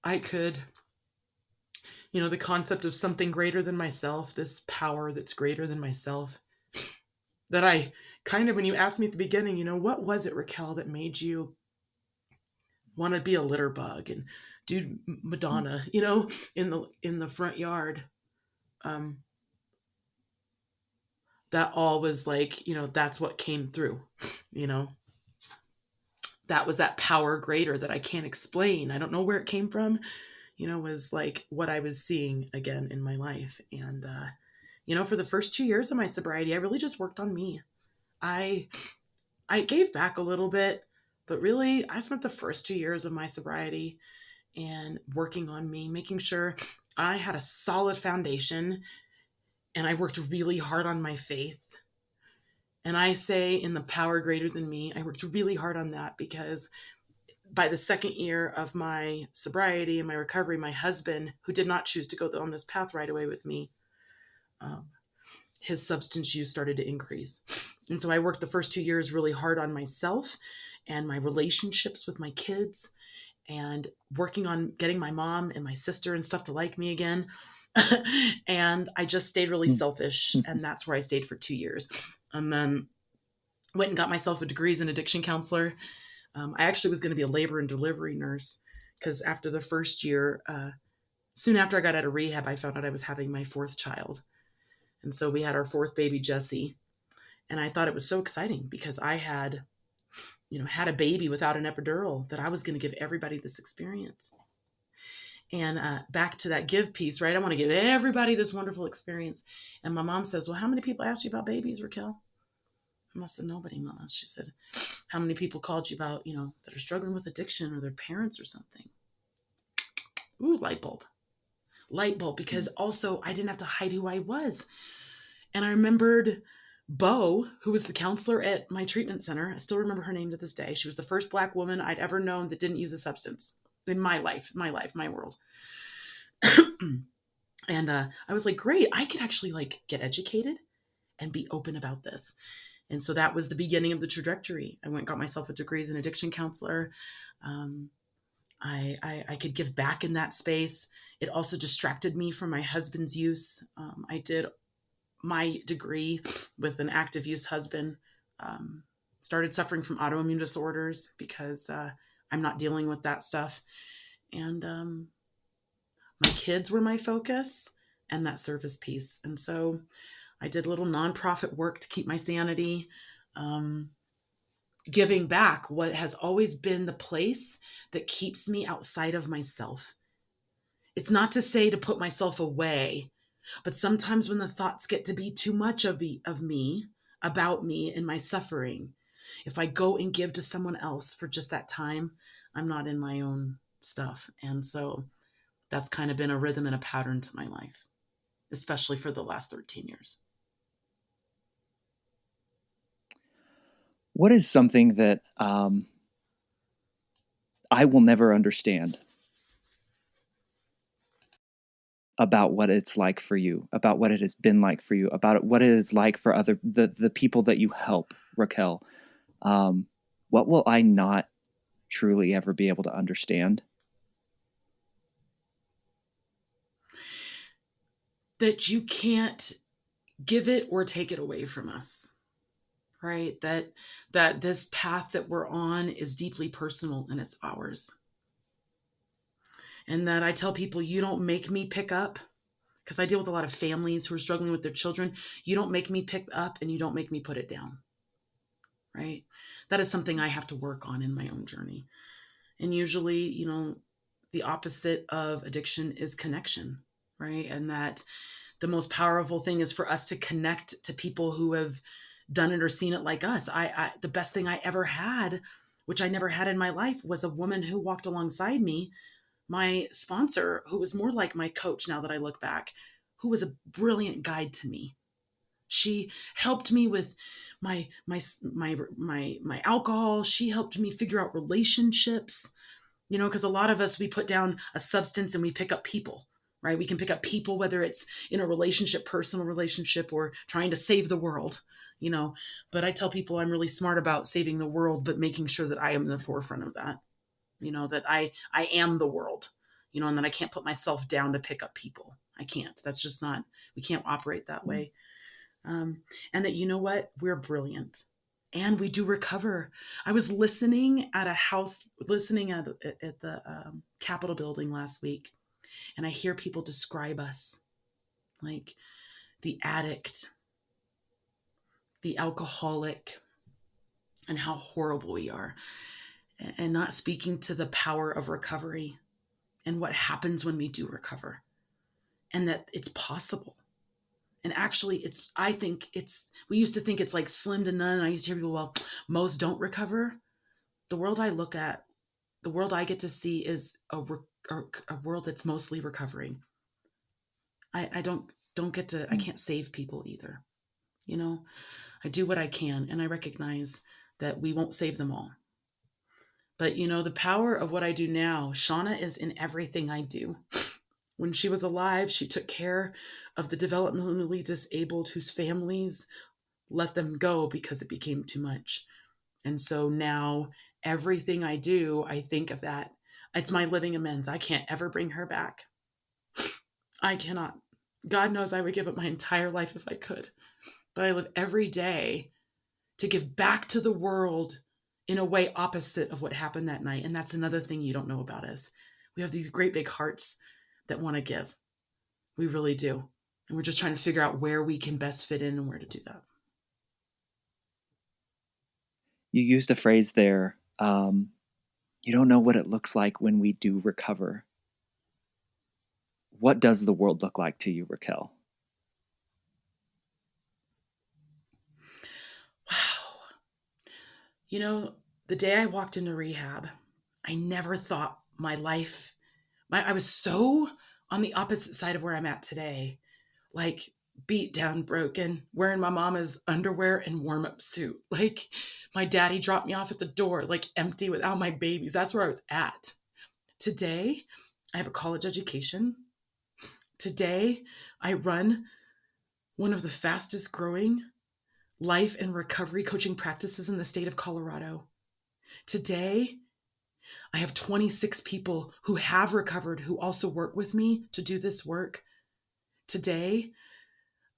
I could, the concept of something greater than myself, this power that's greater than myself, that I kind of, when you asked me at the beginning, what was it, Racquel, that made you want to be a litter bug and do Madonna, in the front yard? That all was like, that's what came through, you know, that was that power greater that I can't explain. I don't know where it came from, was like what I was seeing again in my life. And, for the first 2 years of my sobriety, I really just worked on me. I gave back a little bit, but really I spent the first 2 years of my sobriety and working on me, making sure I had a solid foundation, and I worked really hard on my faith. And I say, in the power greater than me, I worked really hard on that, because by the second year of my sobriety and my recovery, my husband, who did not choose to go on this path right away with me, his substance use started to increase. And so I worked the first 2 years really hard on myself and my relationships with my kids, and working on getting my mom and my sister and stuff to like me again. And I just stayed really selfish. And that's where I stayed for 2 years. And then went and got myself a degree as an addiction counselor. I actually was going to be a labor and delivery nurse, because after the first year, soon after I got out of rehab, I found out I was having my fourth child. And so we had our fourth baby, Jesse. And I thought it was so exciting, because I had a baby without an epidural, that I was going to give everybody this experience. And back to that give piece, right? I want to give everybody this wonderful experience. And my mom says, well, how many people asked you about babies, Racquel? I said, nobody, Mama. She said, how many people called you about, that are struggling with addiction, or their parents or something? Ooh, light bulb, because also I didn't have to hide who I was. And I remembered Bo, who was the counselor at my treatment center. I still remember her name to this day. She was the first Black woman I'd ever known that didn't use a substance in my world. And I was like, great, I could actually like get educated and be open about this. And so that was the beginning of the trajectory. I went and got myself a degree as an addiction counselor. Um, I could give back in that space. It also distracted me from my husband's use. I did my degree with an active use husband. Um, Started suffering from autoimmune disorders because I'm not dealing with that stuff. And my kids were my focus and that service piece. And so I did a little nonprofit work to keep my sanity. Um, Giving back what has always been the place that keeps me outside of myself. It's not to say to put myself away, but sometimes when the thoughts get to be too much of me, about me and my suffering, if I go and give to someone else for just that time, I'm not in my own stuff. And so that's kind of been a rhythm and a pattern to my life, especially for the last 13 years. What is something that I will never understand about what it's like for you, about what it has been like for you, about what it is like for the people that you help, Racquel? What will I not truly ever be able to understand? That you can't give it or take it away from us, right? That this path that we're on is deeply personal and it's ours. And that I tell people, you don't make me pick up, because I deal with a lot of families who are struggling with their children. You don't make me pick up and you don't make me put it down, right? That is something I have to work on in my own journey. And usually, the opposite of addiction is connection, right? And that the most powerful thing is for us to connect to people who have done it or seen it like us. The best thing I ever had, which I never had in my life, was a woman who walked alongside me, my sponsor, who was more like my coach now that I look back, who was a brilliant guide to me. She helped me with my alcohol. She helped me figure out relationships, because a lot of us, we put down a substance and we pick up people, right? We can pick up people, whether it's in a relationship, personal relationship, or trying to save the world, but I tell people I'm really smart about saving the world, but making sure that I am in the forefront of that, that I am the world, and that I can't put myself down to pick up people. I can't. That's just not, we can't operate that way. And that, what, we're brilliant and we do recover. I was listening at the Capitol building last week, and I hear people describe us like the addict, the alcoholic, and how horrible we are, and not speaking to the power of recovery and what happens when we do recover, and that it's possible. And actually, I think we used to think it's like slim to none. I used to hear people, well, most don't recover. The world I look at, the world I get to see is a world that's mostly recovering. I don't get to, I can't save people either. I do what I can, and I recognize that we won't save them all. But the power of what I do now, Shauna is in everything I do. When she was alive, she took care of the developmentally disabled whose families let them go because it became too much. And so now everything I do, I think of that. It's my living amends. I can't ever bring her back. I cannot. God knows I would give up my entire life if I could. But I live every day to give back to the world in a way opposite of what happened that night. And that's another thing you don't know about us. We have these great big hearts that want to give. We really do. And we're just trying to figure out where we can best fit in and where to do that. You used a phrase there. You don't know what it looks like when we do recover. What does the world look like to you, Racquel? Wow. The day I walked into rehab, I never thought my life I was so on the opposite side of where I'm at today, like beat down, broken, wearing my mama's underwear and warm up suit. Like my daddy dropped me off at the door, like empty without my babies. That's where I was at. Today, I have a college education. Today, I run one of the fastest growing life and recovery coaching practices in the state of Colorado. Today, I have 26 people who have recovered who also work with me to do this work. Today,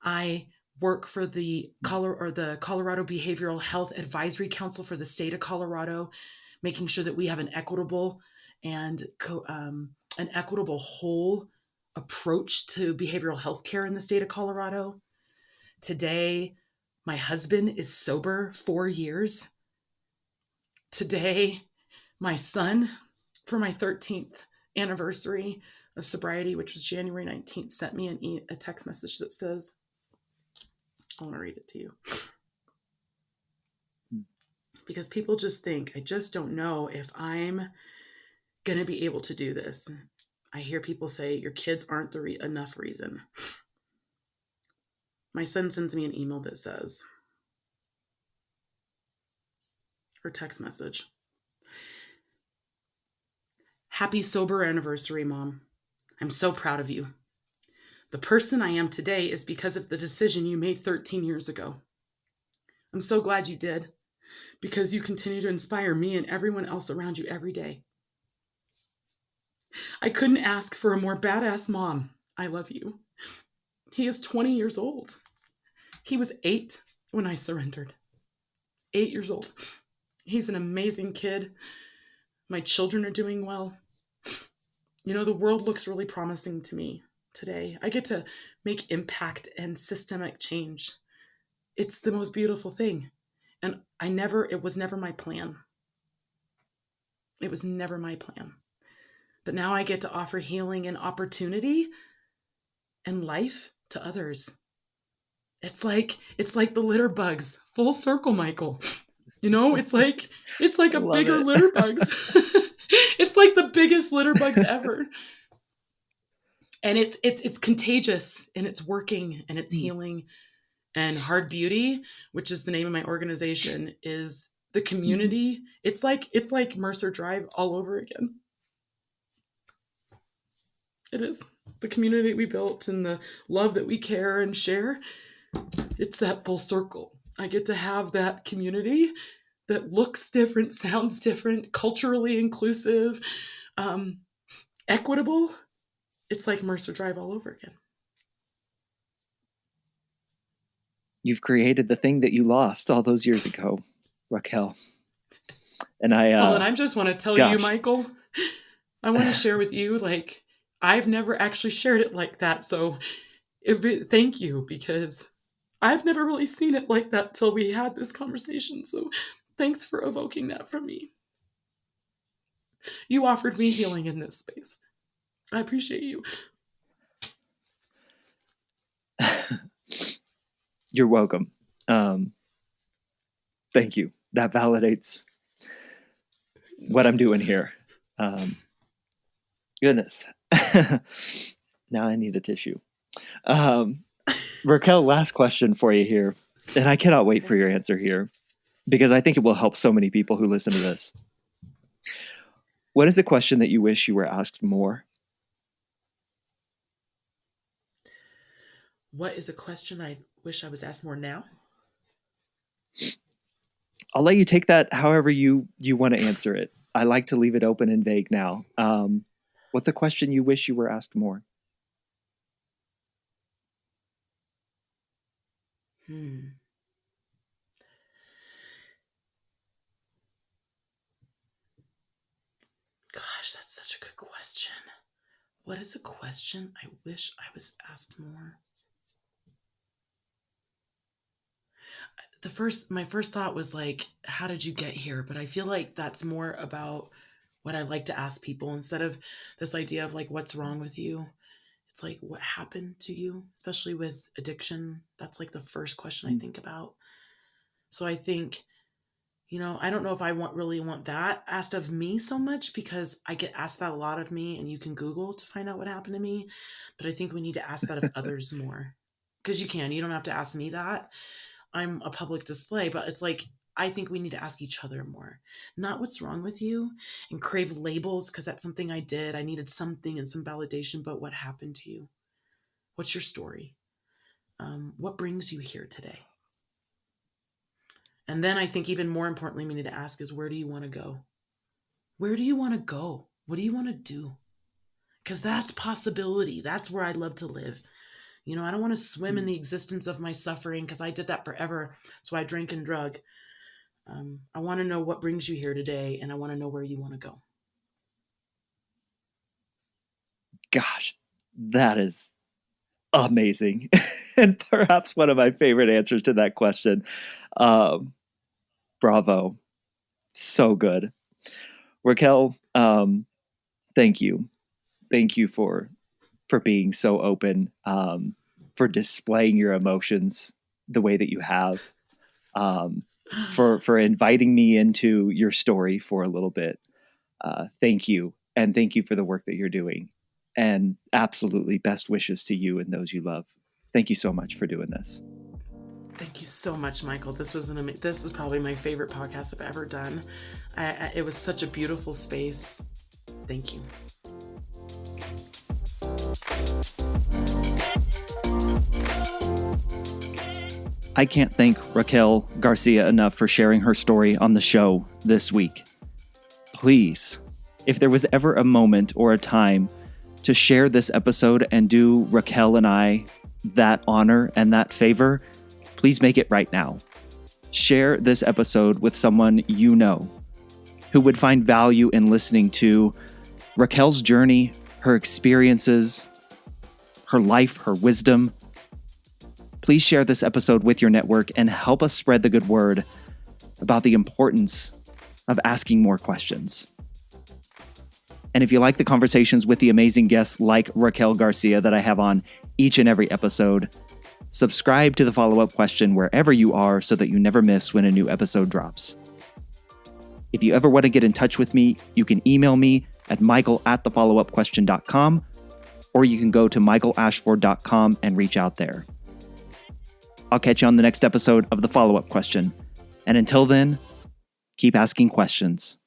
I work for the Colorado Behavioral Health Advisory Council for the state of Colorado, making sure that we have an equitable and an equitable whole approach to behavioral health care in the state of Colorado. Today, my husband is sober 4 years. Today, my son, for my 13th anniversary of sobriety, which was January 19th, sent me a text message that says, I want to read it to you. Because people just think, I just don't know if I'm going to be able to do this. I hear people say, your kids aren't enough reason. My son sends me an email that says, or text message, happy sober anniversary, Mom. I'm so proud of you. The person I am today is because of the decision you made 13 years ago. I'm so glad you did, because you continue to inspire me and everyone else around you every day. I couldn't ask for a more badass mom. I love you. He is 20 years old. He was 8 when I surrendered. 8 years old. He's an amazing kid. My children are doing well. You know, the world looks really promising to me today. I get to make impact and systemic change. It's the most beautiful thing. And it was never my plan. It was never my plan. But now I get to offer healing and opportunity and life to others. It's like the litter bugs, full circle, Michael. You know, it's like a bigger litter bugs. It's like the biggest litter bugs ever. And it's contagious, and it's working, and it's healing. And HardBeauty, which is the name of my organization, is the community. It's like Mercer Drive all over again. It is. The community we built and the love that we care and share. It's that full circle. I get to have that community that looks different, sounds different, culturally inclusive, equitable. It's like Mercer Drive all over again. You've created the thing that you lost all those years ago, Racquel. And I just want to tell you, Michael, I want to share with you, like, I've never actually shared it like that. So thank you, because I've never really seen it like that till we had this conversation. So thanks for evoking that from me. You offered me healing in this space. I appreciate you. You're welcome. Thank you. That validates what I'm doing here. Goodness. Now I need a tissue. Racquel, last question for you here. And I cannot wait for your answer here, because I think it will help so many people who listen to this. What is a question that you wish you were asked more? What is a question I wish I was asked more now? I'll let you take that however you want to answer it. I like to leave it open and vague now. What's a question you wish you were asked more? Gosh, that's such a good question. What is a question I wish I was asked more? My first thought was like, how did you get here? But I feel like that's more about what I like to ask people, instead of this idea of like, what's wrong with you? It's like, what happened to you? Especially with addiction. That's like the first question I think about. So I think, I don't know if I really want that asked of me so much, because I get asked that a lot of me, and you can Google to find out what happened to me. But I think we need to ask that of others more, because you don't have to ask me that. I'm a public display, but it's like, I think we need to ask each other more, not what's wrong with you and crave labels, because that's something I did. I needed something and some validation, but what happened to you? What's your story? What brings you here today? And then I think even more importantly, we need to ask is, where do you want to go? Where do you want to go? What do you want to do? Because that's possibility. That's where I'd love to live. I don't want to swim in the existence of my suffering, because I did that forever. So I drank and drug. I want to know what brings you here today, and I want to know where you want to go. Gosh, that is amazing. And perhaps one of my favorite answers to that question. Bravo. So good. Racquel, thank you. Thank you for being so open, for displaying your emotions the way that you have, for inviting me into your story for a little bit. Thank you. And thank you for the work that you're doing. And absolutely best wishes to you and those you love. Thank you so much for doing this. Thank you so much, Michael. This is probably my favorite podcast I've ever done. It was such a beautiful space. Thank you. I can't thank Racquel Garcia enough for sharing her story on the show this week. Please, if there was ever a moment or a time to share this episode and do Racquel and I that honor and that favor, please make it right now. Share this episode with someone you know who would find value in listening to Racquel's journey, her experiences, her life, her wisdom. Please share this episode with your network and help us spread the good word about the importance of asking more questions. And if you like the conversations with the amazing guests like Racquel Garcia that I have on each and every episode, subscribe to the follow-up question wherever you are so that you never miss when a new episode drops. If you ever want to get in touch with me, you can email me at michael@thefollowupquestion.com, or you can go to michaelashford.com and reach out there. I'll catch you on the next episode of The Follow-Up Question. And until then, keep asking questions.